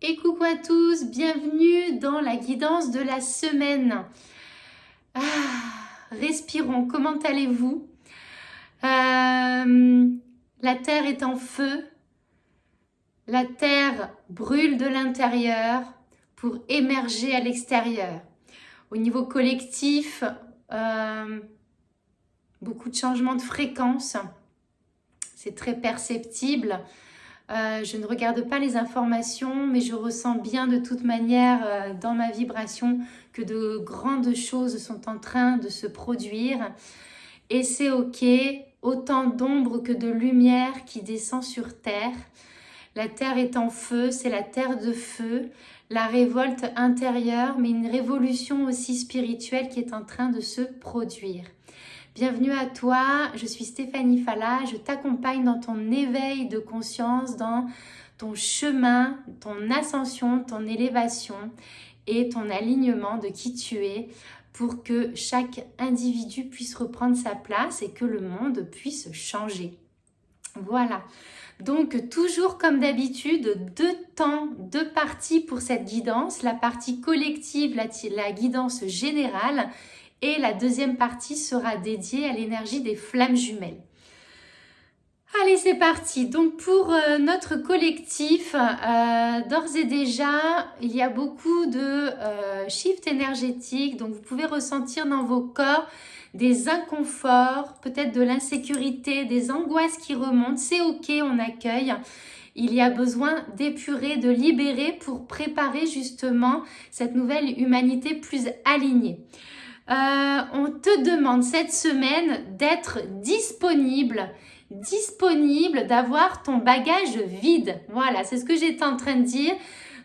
Et coucou à tous, bienvenue dans la guidance de la semaine. Respirons, comment allez-vous? La terre est en feu, la terre brûle de l'intérieur pour émerger à l'extérieur. Au niveau collectif, beaucoup de changements de fréquence, c'est très perceptible. Je ne regarde pas les informations, mais je ressens bien de toute manière dans ma vibration que de grandes choses sont en train de se produire. Et c'est ok, autant d'ombre que de lumière qui descend sur Terre. La Terre est en feu, c'est la Terre de feu, la révolte intérieure, mais une révolution aussi spirituelle qui est en train de se produire. Bienvenue à toi, je suis Stéphanie Falla, je t'accompagne dans ton éveil de conscience, dans ton chemin, ton ascension, ton élévation et ton alignement de qui tu es pour que chaque individu puisse reprendre sa place et que le monde puisse changer. Voilà, donc toujours comme d'habitude, 2 temps, 2 parties pour cette guidance, la partie collective, la guidance générale. Et la deuxième partie sera dédiée à l'énergie des flammes jumelles. Allez, c'est parti. Donc pour notre collectif, d'ores et déjà, il y a beaucoup de shifts énergétiques. Donc vous pouvez ressentir dans vos corps des inconforts, peut-être de l'insécurité, des angoisses qui remontent. C'est ok, on accueille. Il y a besoin d'épurer, de libérer pour préparer justement cette nouvelle humanité plus alignée. On te demande cette semaine d'être disponible, d'avoir ton bagage vide. Voilà, c'est ce que j'étais en train de dire,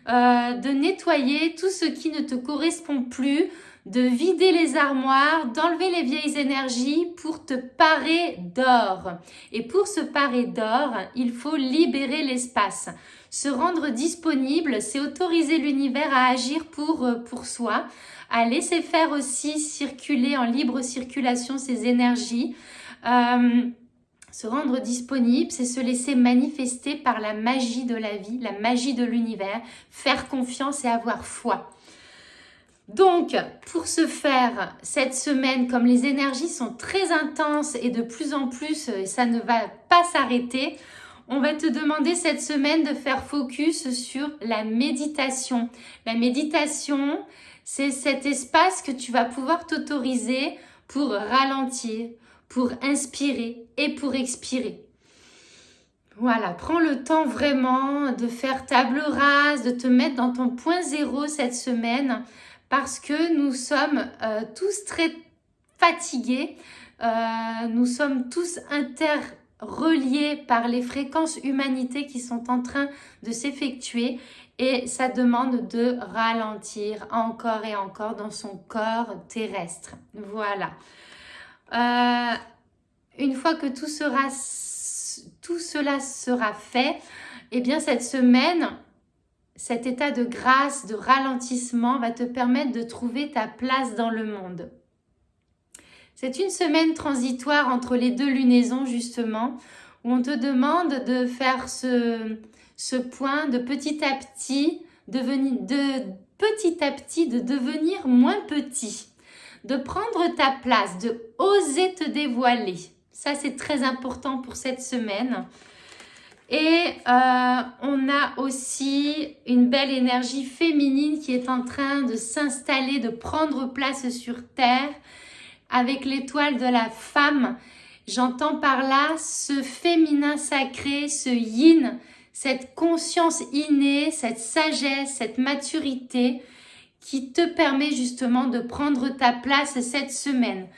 de nettoyer tout ce qui ne te correspond plus, de vider les armoires, d'enlever les vieilles énergies pour te parer d'or. Et pour se parer d'or, il faut libérer l'espace. Se rendre disponible, c'est autoriser l'univers à agir pour soi, à laisser faire aussi circuler en libre circulation ces énergies. Se rendre disponible, c'est se laisser manifester par la magie de la vie, la magie de l'univers, faire confiance et avoir foi. Donc, pour ce faire, cette semaine, comme les énergies sont très intenses et de plus en plus, ça ne va pas s'arrêter, on va te demander cette semaine de faire focus sur la méditation. La méditation, c'est cet espace que tu vas pouvoir t'autoriser pour ralentir, pour inspirer et pour expirer. Voilà, prends le temps vraiment de faire table rase, de te mettre dans ton point zéro cette semaine parce que nous sommes tous très fatigués, nous sommes tous interreliés par les fréquences humanité qui sont en train de s'effectuer. Et ça demande de ralentir encore et encore dans son corps terrestre. Voilà. Une fois que tout cela sera fait, eh bien cette semaine, cet état de grâce, de ralentissement va te permettre de trouver ta place dans le monde. C'est une semaine transitoire entre les 2 lunaisons justement, où on te demande de faire ce point de petit à petit, de devenir moins petit, de prendre ta place, de oser te dévoiler. Ça, c'est très important pour cette semaine. Et on a aussi une belle énergie féminine qui est en train de s'installer, de prendre place sur Terre avec l'étoile de la femme. J'entends par là ce féminin sacré, ce yin, cette conscience innée, cette sagesse, cette maturité qui te permet justement de prendre ta place cette semaine.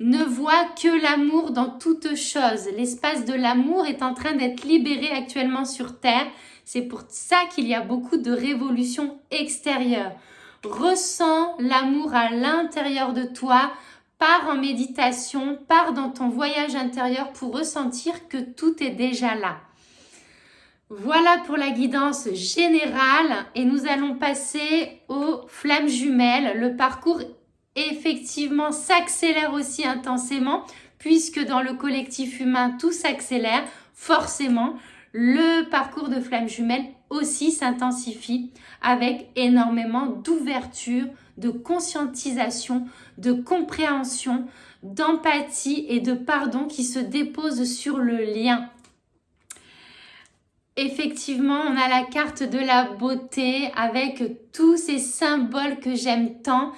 Ne vois que l'amour dans toute chose. L'espace de l'amour est en train d'être libéré actuellement sur Terre. C'est pour ça qu'il y a beaucoup de révolutions extérieures. Ressens l'amour à l'intérieur de toi. Pars en méditation, pars dans ton voyage intérieur pour ressentir que tout est déjà là. Voilà pour la guidance générale et nous allons passer aux flammes jumelles. Le parcours effectivement s'accélère aussi intensément puisque dans le collectif humain tout s'accélère. Forcément, le parcours de flamme jumelle aussi s'intensifie avec énormément d'ouverture, de conscientisation, de compréhension, d'empathie et de pardon qui se déposent sur le lien. Effectivement, on a la carte de la beauté avec tous ces symboles que j'aime tant.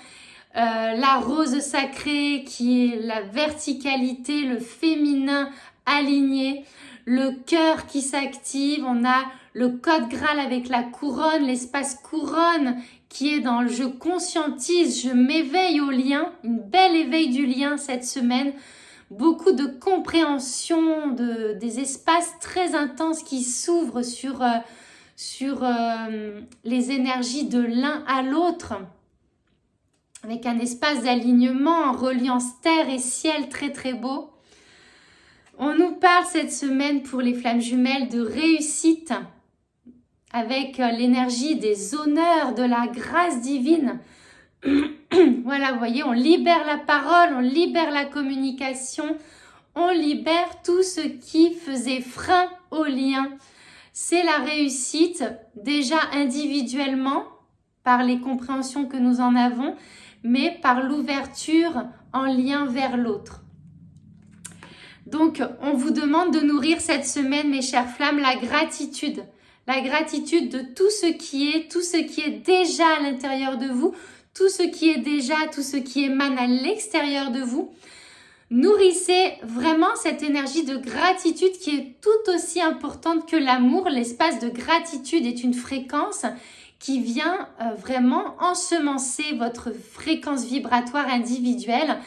La rose sacrée qui est la verticalité, le féminin aligné, le cœur qui s'active. On a le code Graal avec la couronne, l'espace couronne qui est dans le je conscientise, je m'éveille au lien, une belle éveil du lien cette semaine. Beaucoup de compréhension, des espaces très intenses qui s'ouvrent sur les énergies de l'un à l'autre, avec un espace d'alignement en reliance terre et ciel très très beau. On nous parle cette semaine pour les flammes jumelles de réussite, avec l'énergie des honneurs, de la grâce divine. Voilà, vous voyez, on libère la parole, on libère la communication, on libère tout ce qui faisait frein au lien. C'est la réussite, déjà individuellement, par les compréhensions que nous en avons, mais par l'ouverture en lien vers l'autre. Donc, on vous demande de nourrir cette semaine, mes chères flammes, la gratitude. La gratitude de tout ce qui est déjà à l'intérieur de vous, tout ce qui émane à l'extérieur de vous. Nourrissez vraiment cette énergie de gratitude qui est tout aussi importante que l'amour. L'espace de gratitude est une fréquence qui vient vraiment ensemencer votre fréquence vibratoire individuelle.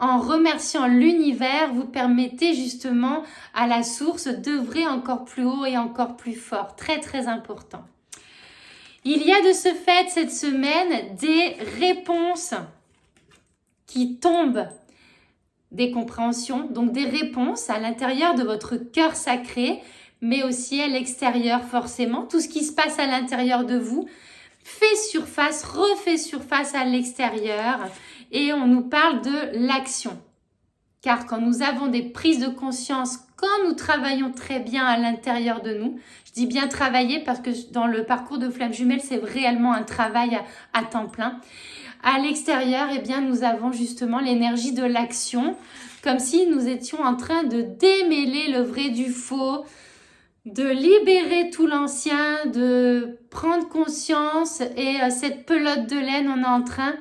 En remerciant l'univers, vous permettez justement à la source d'œuvrer encore plus haut et encore plus fort. Très, très important. Il y a de ce fait cette semaine des réponses qui tombent, des compréhensions, donc des réponses à l'intérieur de votre cœur sacré, mais aussi à l'extérieur forcément. Tout ce qui se passe à l'intérieur de vous fait surface, refait surface à l'extérieur et on nous parle de l'action. Car quand nous avons des prises de conscience, quand nous travaillons très bien à l'intérieur de nous, je dis bien travailler parce que dans le parcours de flamme jumelle, c'est réellement un travail à temps plein. À l'extérieur, eh bien, nous avons justement l'énergie de l'action, comme si nous étions en train de démêler le vrai du faux, de libérer tout l'ancien, de prendre conscience et cette pelote de laine, on est en train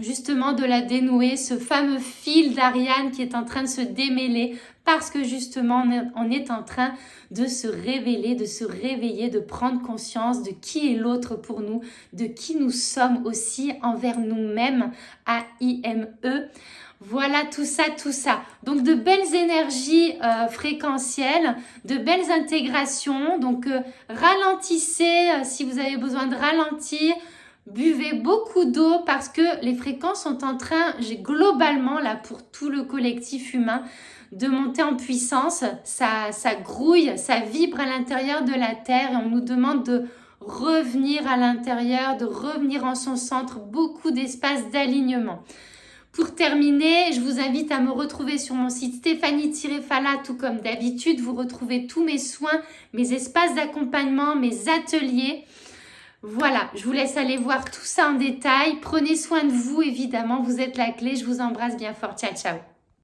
justement de la dénouer, ce fameux fil d'Ariane qui est en train de se démêler parce que justement on est en train de se révéler, de se réveiller, de prendre conscience de qui est l'autre pour nous, de qui nous sommes aussi envers nous-mêmes, A-I-M-E. Voilà tout ça. Donc de belles énergies fréquentielles, de belles intégrations. Donc ralentissez si vous avez besoin de ralentir. Buvez beaucoup d'eau parce que les fréquences sont en train, globalement là pour tout le collectif humain, de monter en puissance. Ça grouille, ça vibre à l'intérieur de la Terre et on nous demande de revenir à l'intérieur, de revenir en son centre, beaucoup d'espace d'alignement. Pour terminer, je vous invite à me retrouver sur mon site Stéphanie-Fala, tout comme d'habitude. Vous retrouvez tous mes soins, mes espaces d'accompagnement, mes ateliers. Voilà, je vous laisse aller voir tout ça en détail. Prenez soin de vous, évidemment. Vous êtes la clé. Je vous embrasse bien fort. Ciao, ciao.